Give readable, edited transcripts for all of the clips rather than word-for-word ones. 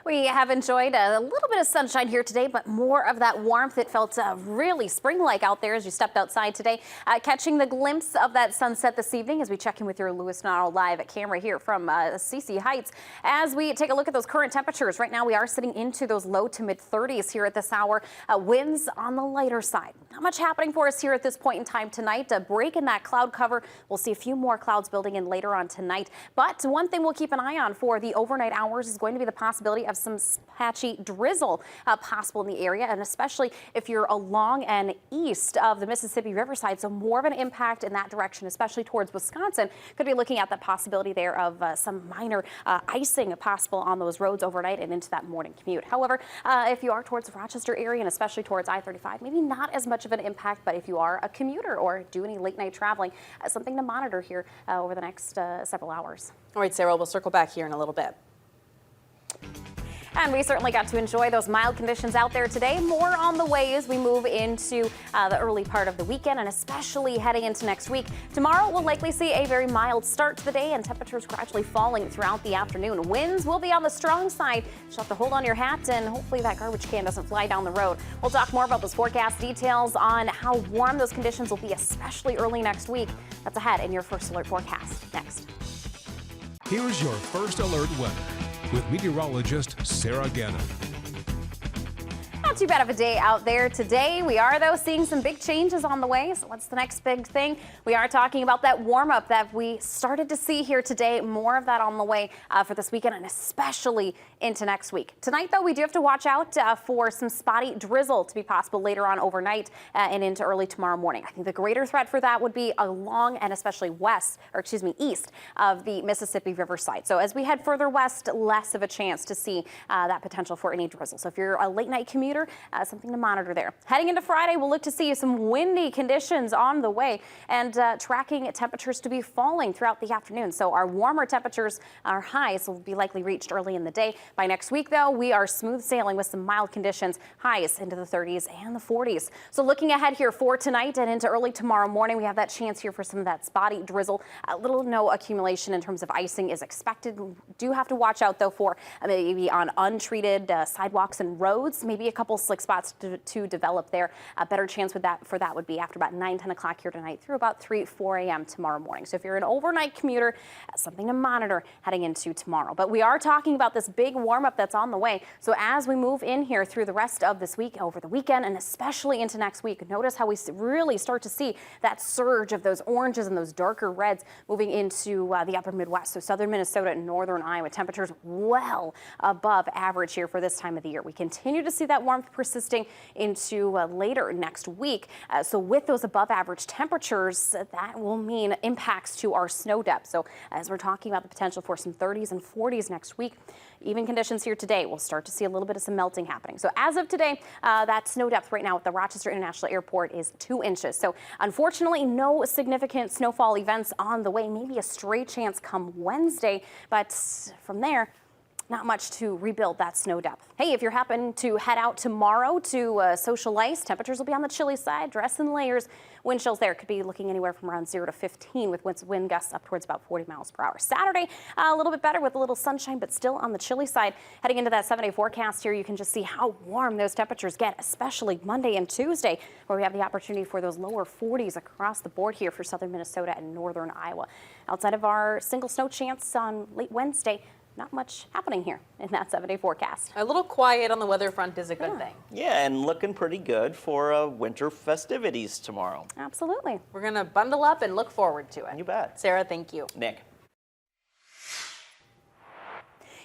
We have enjoyed a little bit of sunshine here today, but more of that warmth. It felt really spring-like out there as you stepped outside today. Catching the glimpse of that sunset this evening as we check in with your Lewis Notto live camera here from CC Heights. As we take a look at those current temperatures, right now we are sitting into those low to mid 30s here at this hour. Winds on the lighter side. Not much happening for us here at this point in time tonight. A break in that cloud cover. We'll see a few more clouds building in later on tonight. But one thing we'll keep an eye on for the overnight hours is going to be the possibility of some patchy drizzle possible in the area, and especially if you're along and east of the Mississippi Riverside, so more of an impact in that direction, especially towards Wisconsin. Could be looking at the possibility there of some minor icing possible on those roads overnight and into that morning commute. However, if you are towards the Rochester area and especially towards I-35, maybe not as much of an impact, but if you are a commuter or do any late night traveling, something to monitor here over the next several hours. All right, Sarah, we'll circle back here in a little bit. And we certainly got to enjoy those mild conditions out there today. More on the way as we move into the early part of the weekend and especially heading into next week. Tomorrow we'll likely see a very mild start to the day and temperatures gradually falling throughout the afternoon. Winds will be on the strong side. You'll have to hold on your hat and hopefully that garbage can doesn't fly down the road. We'll talk more about those forecast details on how warm those conditions will be, especially early next week. That's ahead in your First Alert forecast. Next. Here's your First Alert weather with meteorologist Sarah Gannon. Not too bad of a day out there today. We are, though, seeing some big changes on the way. So what's the next big thing? We are talking about that warm-up that we started to see here today. More of that on the way for this weekend and especially into next week. Tonight, though, we do have to watch out for some spotty drizzle to be possible later on overnight and into early tomorrow morning. I think the greater threat for that would be along and especially east of the Mississippi Riverside. So as we head further west, less of a chance to see that potential for any drizzle. So if you're a late night commuter, something to monitor there. Heading into Friday, we'll look to see some windy conditions on the way and tracking temperatures to be falling throughout the afternoon. So our warmer temperatures, our highs will be likely reached early in the day. By next week, though, we are smooth sailing with some mild conditions, highs into the 30s and the 40s. So looking ahead here for tonight and into early tomorrow morning, we have that chance here for some of that spotty drizzle. Little to no accumulation in terms of icing is expected. Do have to watch out, though, for maybe on untreated sidewalks and roads, maybe a couple slick spots to develop there. A better chance with that would be after about 9-10 o'clock here tonight through about 3-4 a.m. tomorrow morning. So if you're an overnight commuter, something to monitor heading into tomorrow. But we are talking about this big warm-up that's on the way. So as we move in here through the rest of this week, over the weekend, and especially into next week, notice how we really start to see that surge of those oranges and those darker reds moving into the upper Midwest. So southern Minnesota and northern Iowa, temperatures well above average here for this time of the year. We continue to see that warmth persisting into later next week. So with those above average temperatures, that will mean impacts to our snow depth. So as we're talking about the potential for some 30s and 40s next week, even conditions here today, we'll start to see a little bit of some melting happening. So as of today, that snow depth right now at the Rochester International Airport is 2 inches. So unfortunately, no significant snowfall events on the way, maybe a stray chance come Wednesday, but from there, not much to rebuild that snow depth. Hey, if you're happen to head out tomorrow to social ice, temperatures will be on the chilly side. Dress in layers. Wind chills there could be looking anywhere from around 0 to 15 with wind gusts up towards about 40 miles per hour. Saturday, a little bit better with a little sunshine, but still on the chilly side. Heading into that 7-day forecast here, you can just see how warm those temperatures get, especially Monday and Tuesday, where we have the opportunity for those lower 40s across the board here for southern Minnesota and northern Iowa. Outside of our single snow chance on late Wednesday, not much happening here in that 7-day forecast. A little quiet on the weather front is a good thing. Yeah, and looking pretty good for winter festivities tomorrow. Absolutely. We're going to bundle up and look forward to it. You bet. Sarah, thank you. Nick.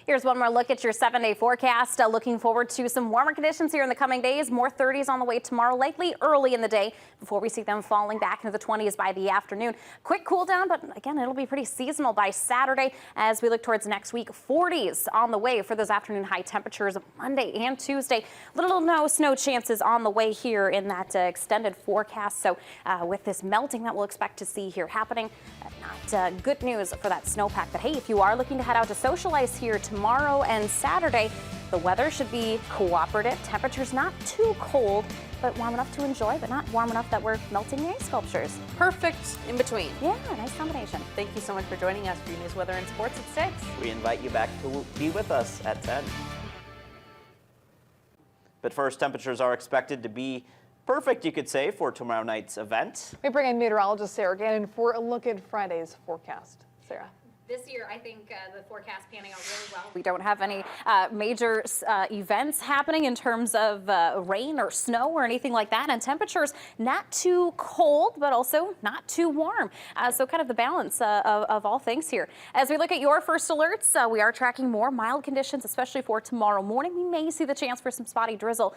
Here's one more look at your 7-day forecast. Looking forward to some warmer conditions here in the coming days. More 30s on the way tomorrow, likely early in the day before we see them falling back into the 20s by the afternoon. Quick cool down, but again, it'll be pretty seasonal by Saturday as we look towards next week. 40s on the way for those afternoon high temperatures Monday and Tuesday. Little to no snow chances on the way here in that extended forecast. So with this melting that we'll expect to see here happening, not good news for that snowpack. But hey, if you are looking to head out to social ice here tomorrow and Saturday, the weather should be cooperative. Temperatures not too cold, but warm enough to enjoy, but not warm enough that we're melting the ice sculptures. Perfect in between. Yeah, nice combination. Thank you so much for joining us for your news, weather, and sports at 6. We invite you back to be with us at 10. But first, temperatures are expected to be perfect, you could say, for tomorrow night's event. We bring in meteorologist Sarah Gannon for a look at Friday's forecast. Sarah. This year, I think the forecast panning out really well. We don't have any major events happening in terms of rain or snow or anything like that. And temperatures not too cold, but also not too warm. So kind of the balance of all things here. As we look at your first alerts, we are tracking more mild conditions, especially for tomorrow morning. We may see the chance for some spotty drizzle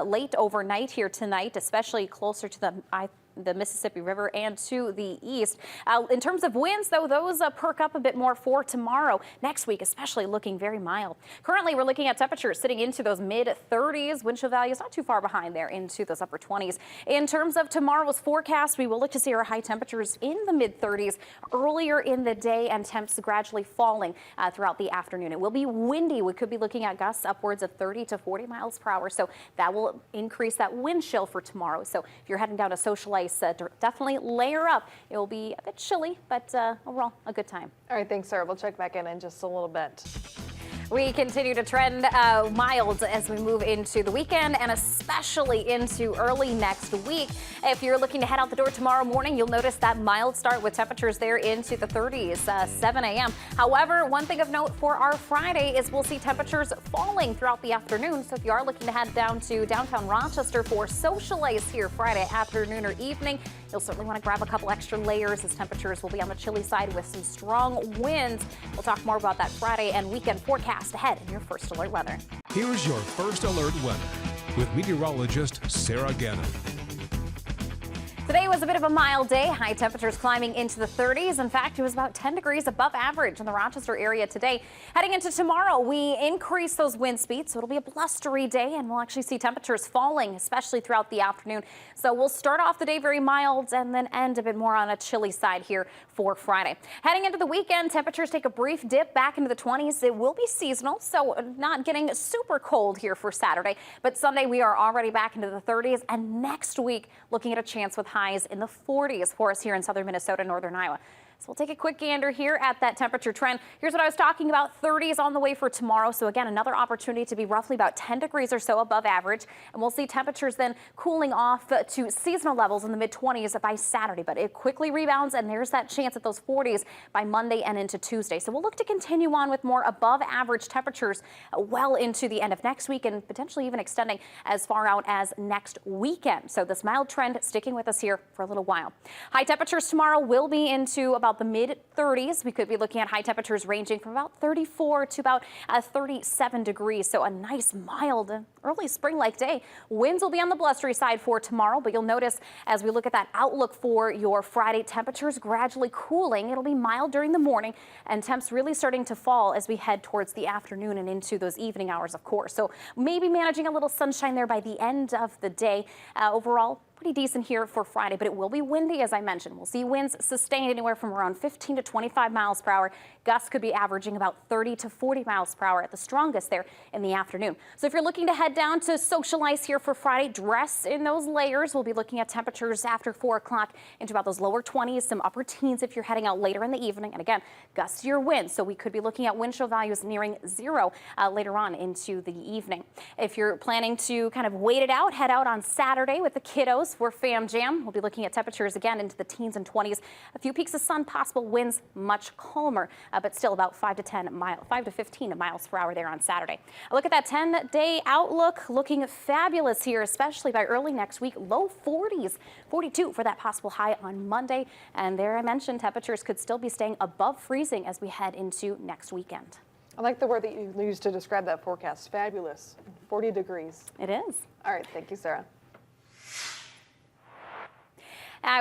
late overnight here tonight, especially closer to the Mississippi River and to the east. In terms of winds, though, those perk up a bit more for tomorrow. Next week, especially looking very mild. Currently, we're looking at temperatures sitting into those mid-30s. Wind chill values not too far behind there into those upper 20s. In terms of tomorrow's forecast, we will look to see our high temperatures in the mid-30s earlier in the day and temps gradually falling throughout the afternoon. It will be windy. We could be looking at gusts upwards of 30 to 40 miles per hour. So that will increase that wind chill for tomorrow. So if you're heading down to socialize, definitely layer up. It will be a bit chilly, but overall a good time. All right, thanks, Sarah. We'll check back in just a little bit. We continue to trend mild as we move into the weekend and especially into early next week. If you're looking to head out the door tomorrow morning, you'll notice that mild start with temperatures there into the 30s, 7 a.m. However, one thing of note for our Friday is we'll see temperatures falling throughout the afternoon. So if you are looking to head down to downtown Rochester for socialize here Friday afternoon or evening, you'll certainly want to grab a couple extra layers as temperatures will be on the chilly side with some strong winds. We'll talk more about that Friday and weekend forecast ahead in your first alert weather. Here's your first alert weather with meteorologist Sarah Gannon. Today was a bit of a mild day. High temperatures climbing into the 30s. In fact, it was about 10 degrees above average in the Rochester area today. Heading into tomorrow, we increase those wind speeds, so it'll be a blustery day, and we'll actually see temperatures falling, especially throughout the afternoon. So we'll start off the day very mild and then end a bit more on a chilly side here for Friday. Heading into the weekend, temperatures take a brief dip back into the 20s. It will be seasonal, so not getting super cold here for Saturday. But Sunday, we are already back into the 30s, and next week, looking at a chance with highs in the 40s for us here in southern Minnesota, northern Iowa. So we'll take a quick gander here at that temperature trend. Here's what I was talking about, 30s on the way for tomorrow. So again, another opportunity to be roughly about 10 degrees or so above average. And we'll see temperatures then cooling off to seasonal levels in the mid-20s by Saturday. But it quickly rebounds, and there's that chance at those 40s by Monday and into Tuesday. So we'll look to continue on with more above average temperatures well into the end of next week and potentially even extending as far out as next weekend. So this mild trend sticking with us here for a little while. High temperatures tomorrow will be into about the mid-30s. We could be looking at high temperatures ranging from about 34 to about 37 degrees. So a nice, mild, early spring-like day. Winds will be on the blustery side for tomorrow, but you'll notice as we look at that outlook for your Friday, temperatures gradually cooling. It'll be mild during the morning and temps really starting to fall as we head towards the afternoon and into those evening hours, of course. So maybe managing a little sunshine there by the end of the day. Overall, pretty decent here for Friday, but it will be windy, as I mentioned. We'll see winds sustained anywhere from around 15 to 25 miles per hour. Gusts could be averaging about 30 to 40 miles per hour at the strongest there in the afternoon. So if you're looking to head down to socialize here for Friday, dress in those layers. We'll be looking at temperatures after 4 o'clock into about those lower 20s, some upper teens if you're heading out later in the evening. And again, gustier winds. So we could be looking at wind chill values nearing 0 later on into the evening. If you're planning to kind of wait it out, head out on Saturday with the kiddos for Fam Jam. We'll be looking at temperatures again into the teens and 20s. A few peaks of sun possible, winds much calmer, but still about 5 to 15 miles per hour there on Saturday. A look at that 10-day outlook, looking fabulous here, especially by early next week. Low 40s, 42 for that possible high on Monday. And there I mentioned temperatures could still be staying above freezing as we head into next weekend. I like the word that you used to describe that forecast. Fabulous. 40 degrees. It is. All right. Thank you, Sarah.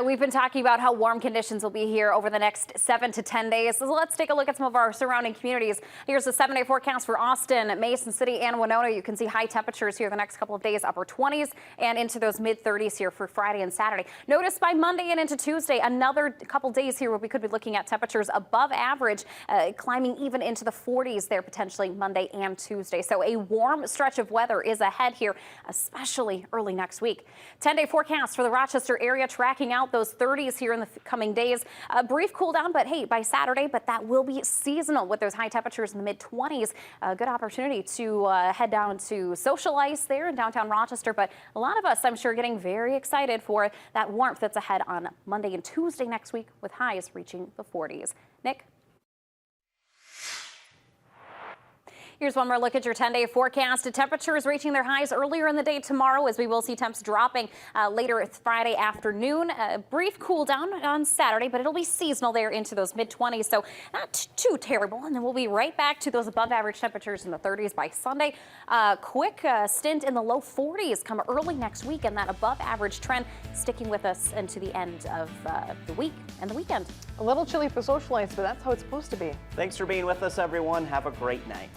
We've been talking about how warm conditions will be here over the next 7 to 10 days. So let's take a look at some of our surrounding communities. Here's the 7-day forecast for Austin, Mason City, and Winona. You can see high temperatures here the next couple of days, upper 20s and into those mid-30s here for Friday and Saturday. Notice by Monday and into Tuesday, another couple days here where we could be looking at temperatures above average, climbing even into the 40s there potentially Monday and Tuesday. So a warm stretch of weather is ahead here, especially early next week. 10-day forecast for the Rochester area tracking out those 30s here in the coming days. A brief cool down, but hey, by Saturday, but that will be seasonal with those high temperatures in the mid-20s. A good opportunity to head down to social ice there in downtown Rochester. But a lot of us, I'm sure, getting very excited for that warmth that's ahead on Monday and Tuesday next week with highs reaching the 40s. Nick? Here's one more look at your 10-day forecast. Temperatures reaching their highs earlier in the day tomorrow, as we will see temps dropping later Friday afternoon. A brief cool down on Saturday, but it'll be seasonal there into those mid-20s, so not too terrible. And then we'll be right back to those above average temperatures in the 30s by Sunday. Quick stint in the low 40s come early next week, and that above average trend sticking with us into the end of the week and the weekend. A little chilly for social ice, but that's how it's supposed to be. Thanks for being with us, everyone. Have a great night.